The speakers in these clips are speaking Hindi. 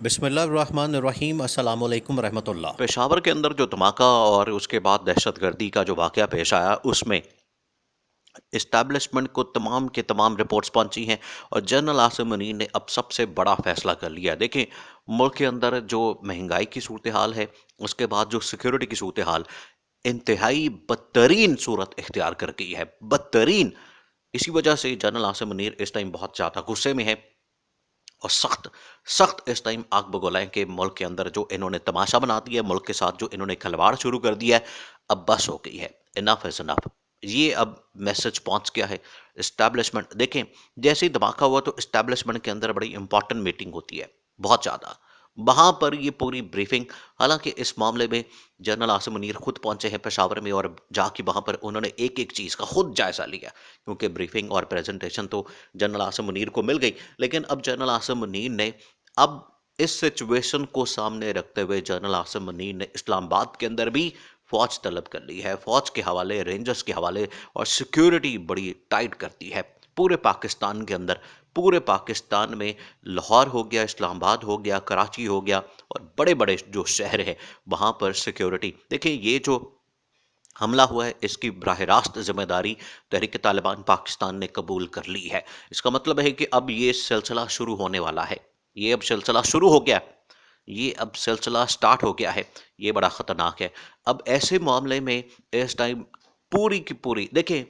बिस्मिल्लाहिर्रहमानिर्रहीम अस्सलाम वालेकुम रहमतुल्लाह। पेशावर के अंदर जो धमाका और उसके बाद दहशतगर्दी का जो वाक़या पेश आया, उसमें इस्टेब्लिशमेंट को तमाम के तमाम रिपोर्ट्स पहुंची हैं और जनरल आसिम मुनीर ने अब सबसे बड़ा फैसला कर लिया है। देखें, मुल्क के अंदर जो महंगाई की सूरत हाल है, उसके बाद जो सिक्योरिटी की सूरत हाल इंतहाई बदतरीन सूरत इख्तियार कर गई है, बदतरीन। इसी वजह से जनरल आसिम मुनीर इस टाइम बहुत ज़्यादा गुस्से में है और सख्त सख्त इस टाइम आग बगोला है कि मुल्क के अंदर जो इन्होंने तमाशा बना दिया है, मुल्क के साथ जो इन्होंने खिलवाड़ शुरू कर दिया है, अब बस हो गई है। Enough is enough. ये अब मैसेज पहुंच गया है। इस्टेब्लिशमेंट देखें, जैसे ही धमाका हुआ तो इस्टेब्लिशमेंट के अंदर बड़ी इंपॉर्टेंट मीटिंग होती है, बहुत ज़्यादा। वहां पर ये पूरी ब्रीफिंग, हालांकि इस मामले में जनरल आसिम मुनीर खुद पहुंचे हैं पेशावर में और जाके वहां पर उन्होंने एक एक चीज़ का खुद जायजा लिया, क्योंकि ब्रीफिंग और प्रेजेंटेशन तो जनरल आसिम मुनीर को मिल गई। लेकिन अब जनरल आसिम मुनीर ने अब इस सिचुएशन को सामने रखते हुए जनरल आसिम मुनीर ने इस्लामाबाद के अंदर भी फौज तलब कर ली है, फौज के हवाले, रेंजर्स के हवाले, और सिक्योरिटी बड़ी टाइट करती है पूरे पाकिस्तान के अंदर। पूरे पाकिस्तान में लाहौर हो गया, इस्लामाबाद हो गया, कराची हो गया, और बड़े बड़े जो शहर हैं वहां पर सिक्योरिटी। देखिए, ये जो हमला हुआ है इसकी बराह रास्त जिम्मेदारी तहरीक तालिबान पाकिस्तान ने कबूल कर ली है। इसका मतलब है कि अब ये सिलसिला शुरू होने वाला है, ये अब सिलसिला शुरू हो गया है, ये अब सिलसिला स्टार्ट हो गया है। ये बड़ा खतरनाक है। अब ऐसे मामले में इस टाइम पूरी की पूरी देखें,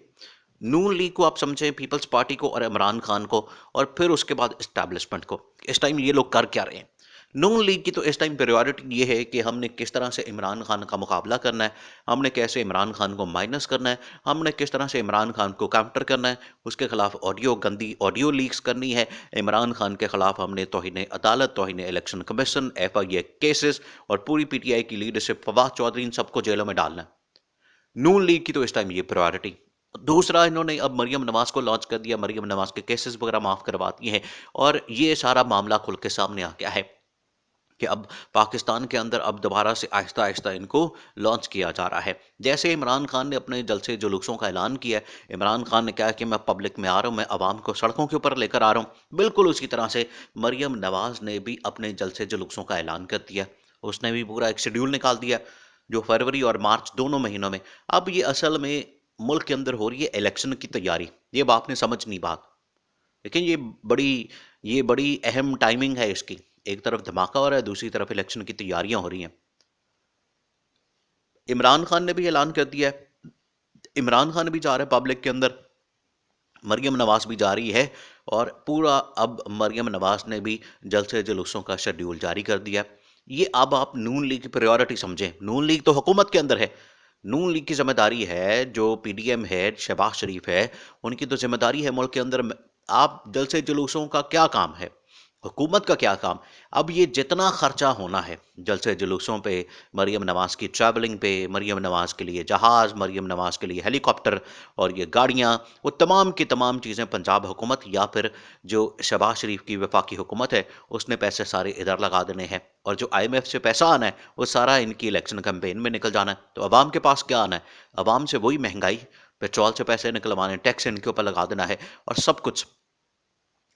नून लीग को आप समझें, पीपल्स पार्टी को और इमरान खान को, और फिर उसके बाद इस्टेब्लिशमेंट को। इस टाइम ये लोग कर क्या रहे हैं? नून लीग की तो इस टाइम प्रायोरिटी ये है कि हमने किस तरह से इमरान खान का मुकाबला करना है, हमने कैसे इमरान खान को माइनस करना है, हमने किस तरह से इमरान खान को काउंटर करना है, उसके खिलाफ ऑडियो, गंदी ऑडियो लीक्स करनी है। इमरान खान के खिलाफ हमने तौहीन अदालत, तौहीन इलेक्शन कमीशन, FIA केसेस, और पूरी PTI की लीडरशिप, फवाद चौधरी, इन सबको जेलों में डालना है। नून लीग की तो इस टाइम ये प्रायोरिटी। दूसरा, इन्होंने अब मरियम नवाज को लॉन्च कर दिया, मरियम नवाज के केसेस वगैरह माफ करवा दिए हैं, और ये सारा मामला खुल के सामने आ गया है कि अब पाकिस्तान के अंदर अब दोबारा से आहिस्ता आहिस्ता इनको लॉन्च किया जा रहा है। जैसे इमरान खान ने अपने जलसे जुलूसों का ऐलान किया है, इमरान खान ने कहा कि मैं पब्लिक में आ रहा हूँ, मैं आवाम को सड़कों के ऊपर लेकर आ रहा हूँ, बिल्कुल उसी तरह से मरियम नवाज ने भी अपने जलसे जुलूसों का ऐलान कर दिया। उसने भी पूरा एक शेड्यूल निकाल दिया, जो फरवरी और मार्च दोनों महीनों में। अब ये असल में मुल्क के अंदर हो रही है इलेक्शन की तैयारी। ये बात ने समझनी बात, लेकिन ये बड़ी अहम टाइमिंग है इसकी। एक तरफ धमाका हो रहा है, दूसरी तरफ इलेक्शन की तैयारियां हो रही हैं। इमरान खान ने भी ऐलान कर दिया है, इमरान खान भी जा रहा है पब्लिक के अंदर, मरियम नवाज भी जा रही है, और पूरा अब मरियम नवाज ने भी जलसे जुलूसों का शेड्यूल जारी कर दिया है। ये अब आप नून लीग की प्रायोरिटी समझें। नून लीग तो हुकूमत के अंदर है। नून लीग की जिम्मेदारी है, जो PDM है, शहबाज शरीफ है, उनकी तो जिम्मेदारी है मुल्क के अंदर। आप जलसे जुलूसों का क्या काम है, हुकूमत का क्या काम? अब ये जितना खर्चा होना है जलसे जुलूसों पे, मरियम नवाज की ट्रैवलिंग पे, मरियम नवाज के लिए जहाज़, मरियम नवाज के लिए हेलीकॉप्टर, और ये गाड़ियाँ, वो तमाम की तमाम चीज़ें पंजाब हुकूमत या फिर जो शहबाज शरीफ की वफाकी हुकूमत है, उसने पैसे सारे इधर लगा देने हैं। और जो IMF से पैसा आना है वो सारा इनकी इलेक्शन कैंपेन में निकल जाना है। तो अवाम के पास क्या आना है? अवाम से वही महंगाई, पेट्रोल से पैसे निकलवाने, टैक्स इनके ऊपर लगा देना है, और सब कुछ,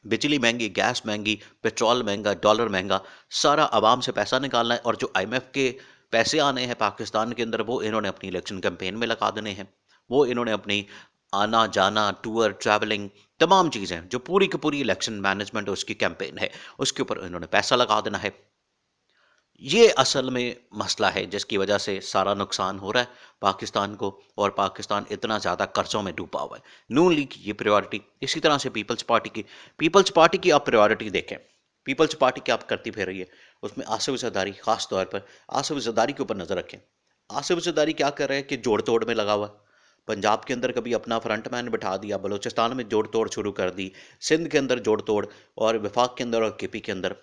बिजली महंगी, गैस महंगी, पेट्रोल महंगा, डॉलर महंगा, सारा आवाम से पैसा निकालना है। और जो IMF के पैसे आने हैं पाकिस्तान के अंदर, वो इन्होंने अपनी इलेक्शन कैंपेन में लगा देने हैं। वो इन्होंने अपनी आना जाना, टूर, ट्रैवलिंग, तमाम चीज़ें, जो पूरी की पूरी इलेक्शन मैनेजमेंट उसकी कैंपेन है, उसके ऊपर इन्होंने पैसा लगा देना है। ये असल में मसला है जिसकी वजह से सारा नुकसान हो रहा है पाकिस्तान को, और पाकिस्तान इतना ज़्यादा कर्जों में डूबा हुआ है। नून लीग की ये प्रायोरिटी। इसी तरह से पीपल्स पार्टी की आप प्रायोरिटी देखें, पीपल्स पार्टी क्या आप करती फिर रही है, उसमें आसिफ जरदारी, खास तौर पर आसिफ जरदारी के ऊपर नजर रखें। आसिफ जरदारी क्या कर रहे हैं कि जोड़ तोड़ में लगा हुआ है। पंजाब के अंदर कभी अपना फ्रंटमैन बिठा दिया, बलूचिस्तान में जोड़ तोड़ शुरू कर दी, सिंध के अंदर जोड़ तोड़, और विफाक के अंदर और KP के अंदर।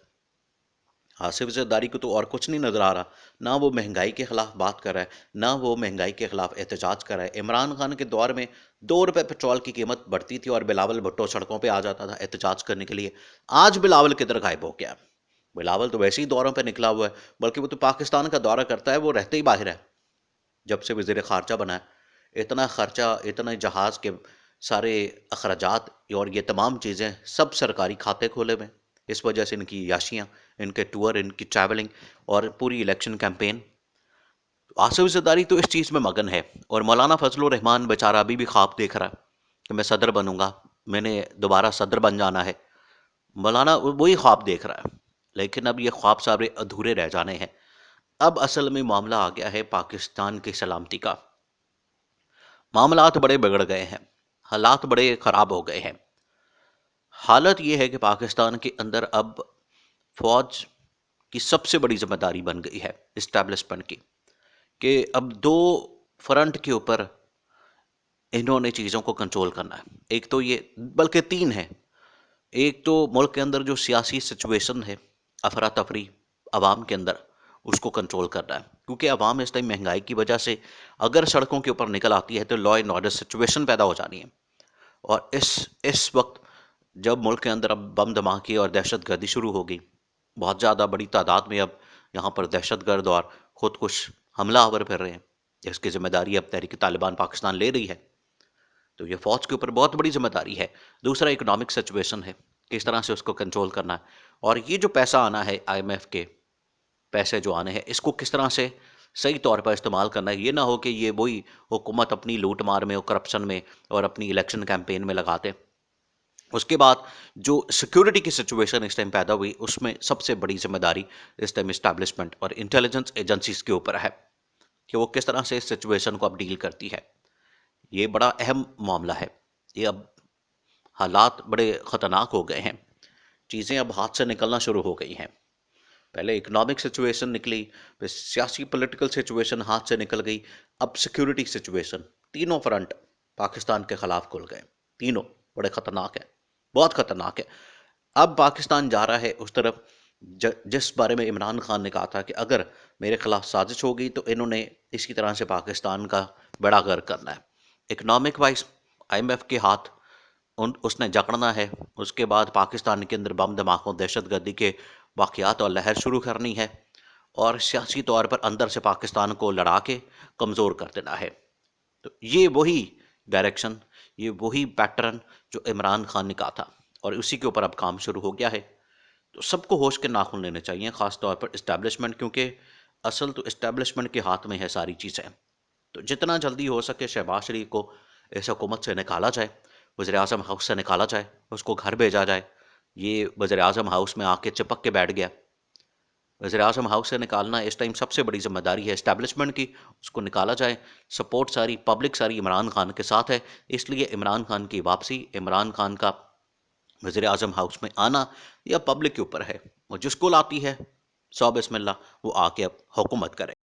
आसिफ जरदारी को तो और कुछ नहीं नजर आ रहा। ना वो महंगाई के खिलाफ बात कर रहा है, ना वो महंगाई के खिलाफ एहतजाज कर रहा है। इमरान खान के दौर में 2 रुपए पेट्रोल की कीमत बढ़ती थी और बिलावल भुट्टो सड़कों पे आ जाता था एहतजाज करने के लिए। आज बिलावल किधर गायब हो गया? बिलावल तो वैसे ही दौरों पे निकला हुआ है, बल्कि वो तो पाकिस्तान का दौरा करता है, वो रहते ही बाहर है जब से वजीर खारजा बना है। इतना खर्चा, इतना जहाज के सारे अखराजात और ये तमाम चीज़ें सब सरकारी खाते खोले हुए हैं। इस वजह से इनकी याशियाँ, इनके टूर, इनकी ट्रैवलिंग और पूरी इलेक्शन कैंपेन, आसिफ ज़रदारी तो इस चीज़ में मगन है। और मौलाना फजलुर रहमान बेचारा अभी भी ख्वाब देख रहा है कि मैं सदर बनूंगा, मैंने दोबारा सदर बन जाना है। मौलाना वही ख्वाब देख रहा है, लेकिन अब ये ख्वाब सारे अधूरे रह जाने हैं। अब असल में मामला आ गया है पाकिस्तान की सलामती का। मामलात बड़े बिगड़ गए हैं, हालात बड़े ख़राब हो गए हैं। हालत ये है कि पाकिस्तान के अंदर अब फ़ौज की सबसे बड़ी ज़िम्मेदारी बन गई है इस्टेब्लिशमेंट की, कि अब दो फ्रंट के ऊपर इन्होंने चीज़ों को कंट्रोल करना है। एक तो ये, बल्कि तीन है। एक तो मुल्क के अंदर जो सियासी सिचुएशन है, अफरा तफरी अवाम के अंदर, उसको कंट्रोल करना है, क्योंकि अवाम इस टाइम महंगाई की वजह से अगर सड़कों के ऊपर निकल आती है तो लॉ एंड ऑर्डर सिचुएशन पैदा हो जानी है। और इस वक्त जब मुल्क के अंदर अब बम धमाके और दहशत गर्दी शुरू हो गई, बहुत ज़्यादा बड़ी तादाद में अब यहाँ पर दहशत गर्द और खुदकुश हमलावर फिर रहे हैं, जिसकी जिम्मेदारी अब तहरीक तालिबान पाकिस्तान ले रही है। तो ये फ़ौज के ऊपर बहुत बड़ी जिम्मेदारी है। दूसरा इकोनॉमिक सिचुएशन है, किस तरह से उसको कंट्रोल करना है। और ये जो पैसा आना है, IMF के पैसे जो आने हैं, इसको किस तरह से सही तौर पर इस्तेमाल करना है। ये ना हो कि ये वही हुकूमत अपनी लूट मार में और करप्शन में और अपनी इलेक्शन कैंपेन में लगाते। उसके बाद जो सिक्योरिटी की सिचुएशन इस टाइम पैदा हुई, उसमें सबसे बड़ी जिम्मेदारी इस टाइम इस्टेब्लिशमेंट और इंटेलिजेंस एजेंसीज के ऊपर है कि वो किस तरह से इस सिचुएशन को अब डील करती है। ये बड़ा अहम मामला है। ये अब हालात बड़े ख़तरनाक हो गए हैं, चीज़ें अब हाथ से निकलना शुरू हो गई हैं। पहले इकोनॉमिक सिचुएशन निकली, फिर सियासी पॉलिटिकल सिचुएशन हाथ से निकल गई, अब सिक्योरिटी सिचुएशन। तीनों फ्रंट पाकिस्तान के खिलाफ खुल गए, तीनों बड़े ख़तरनाक है, बहुत ख़तरनाक है। अब पाकिस्तान जा रहा है उस तरफ जिस बारे में इमरान खान ने कहा था कि अगर मेरे खिलाफ साजिश होगी तो इन्होंने इसी तरह से पाकिस्तान का बेड़ा गर्क करना है। इकोनॉमिक वाइज IMF के हाथ उसने जकड़ना है। उसके बाद पाकिस्तान के अंदर बम धमाकों, दहशत गर्दी के वाक़यात और लहर शुरू करनी है, और सियासी तौर पर अंदर से पाकिस्तान को लड़ा के कमज़ोर कर देना है। तो ये वही डायरेक्शन, ये वही पैटर्न जो इमरान खान ने कहा था, और उसी के ऊपर अब काम शुरू हो गया है। तो सबको होश के नाखून लेने चाहिए, ख़ास तौर पर इस्टेब्लिशमेंट, क्योंकि असल तो इस्टेब्लिशमेंट के हाथ में है सारी चीज़ें। तो जितना जल्दी हो सके शहबाज शरीफ को इस हुकूमत से निकाला जाए, वज़ीर आज़म हाउस से निकाला जाए, उसको घर भेजा जाए। ये वज़ीर आज़म हाउस में आके चिपक के बैठ गया। वज़ीर आज़म हाउस से निकालना इस टाइम सबसे बड़ी ज़िम्मेदारी है इस्टेब्लिशमेंट की, उसको निकाला जाए। सपोर्ट सारी पब्लिक सारी इमरान खान के साथ है, इसलिए इमरान खान की वापसी, इमरान खान का वज़ीर आज़म हाउस में आना, यह पब्लिक के ऊपर है। और जिसको लाती है, सौ बिस्मिल्लाह, वो आके अब हुकूमत करे।